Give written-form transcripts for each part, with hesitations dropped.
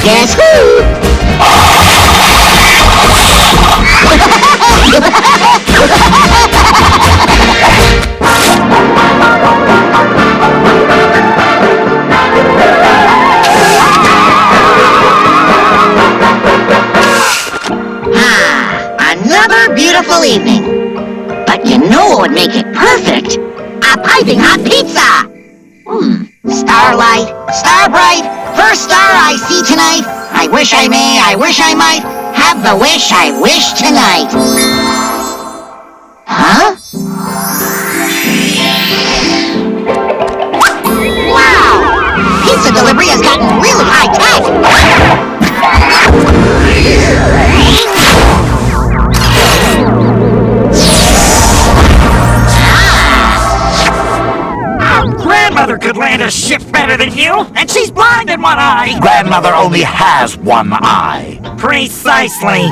Guess who? Another beautiful evening. But you know what would make it perfect? A piping hot pizza! Starlight, star bright, first star I see tonight. I wish I may, I wish I might, have the wish I wish tonight. Huh? Wow! Pizza delivery has gotten really high-tech! Grandmother could land a ship better than you, and she's blind in one eye! Grandmother only has one eye. Precisely.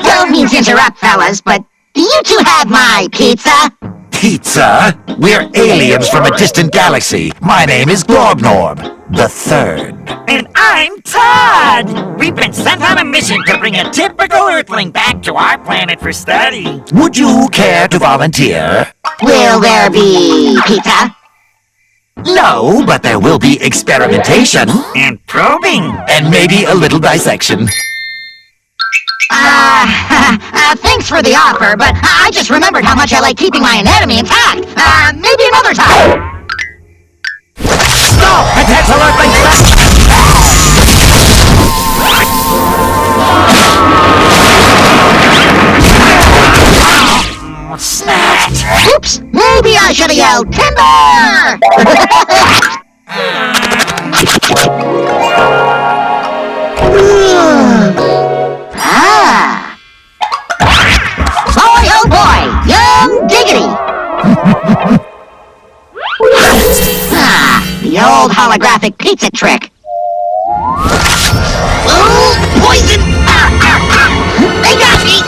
Don't mean to interrupt, fellas, but do you two have my pizza? Pizza? We're aliens from a distant galaxy. My name is Globnorb, the Third. And I'm Todd! We've been sent on a mission to bring a typical Earthling back to our planet for study. Would you care to volunteer? Will there be pizza? No, but there will be experimentation. And probing. And maybe a little dissection. Thanks for the offer, but I just remembered how much I like keeping my anatomy intact. Maybe another time. Stop! Potential Earthling! Snatch! Oops! Maybe I should have yelled timber! Boy, oh boy! Yum diggity! The old holographic pizza trick. Ooh, poison! They got me!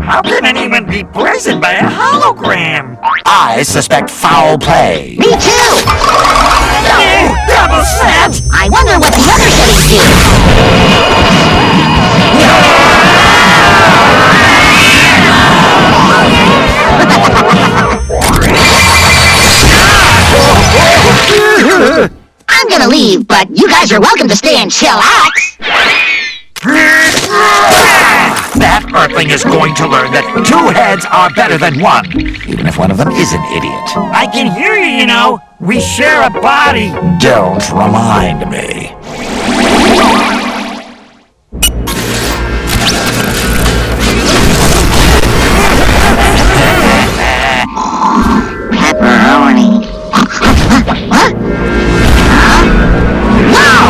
How can anyone be poisoned by a hologram? I suspect foul play. Me too! Double set! I wonder what the other cities do. I'm gonna leave, but you guys are welcome to stay and chillax. That Earthling is going to learn that 2 heads are better than 1, even if one of them is an idiot. I can hear you, you know. We share a body. Don't remind me. Pepperoni. What? Huh? Wow!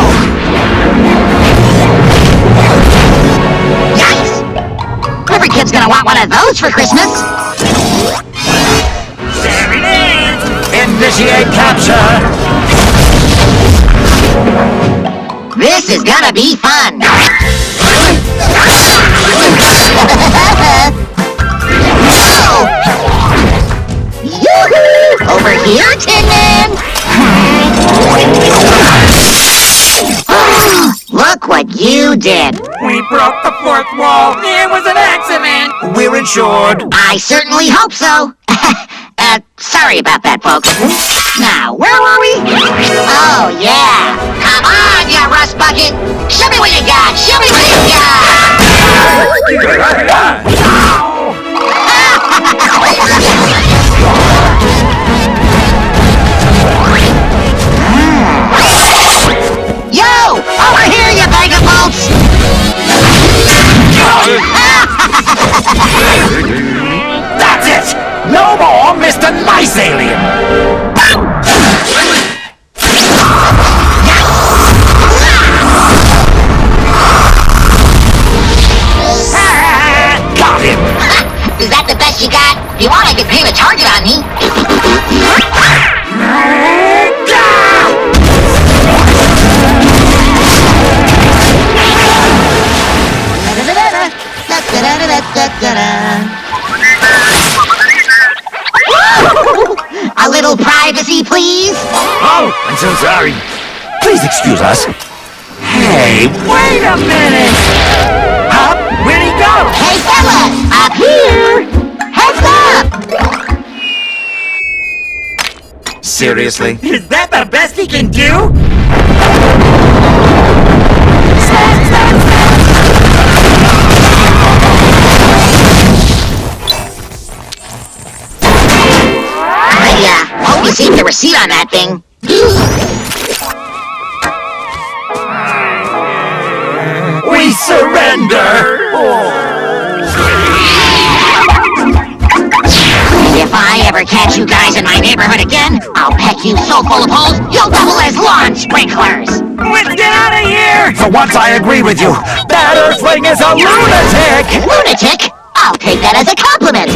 Yikes! Every kid's gonna want one of those for Christmas. There it is! Initiate capture! This is gonna be fun. Yoo-hoo! Over here, Tin Man! Look what you did. We broke the 4th wall. It was an accident. We're insured. I certainly hope so. Sorry about that, folks. Now, where were we? Oh, yeah. Come on, you rust bucket. Show me what you got. Show me what you got. Yo, over here, you bag of bolts. That's it! No more Mr. Nice Alien! please? Oh, I'm so sorry. Please excuse us. Hey, wait a minute! Hop, where'd he go? Hey, fellas! Up here! Heads up! Seriously? Is that the best he can do? I hope you received the receipt on that thing. We surrender! If I ever catch you guys in my neighborhood again, I'll peck you so full of holes, you'll double as lawn sprinklers. Let's get out of here! For once I agree with you. That Earthling is a lunatic! Lunatic? I'll take that as a compliment.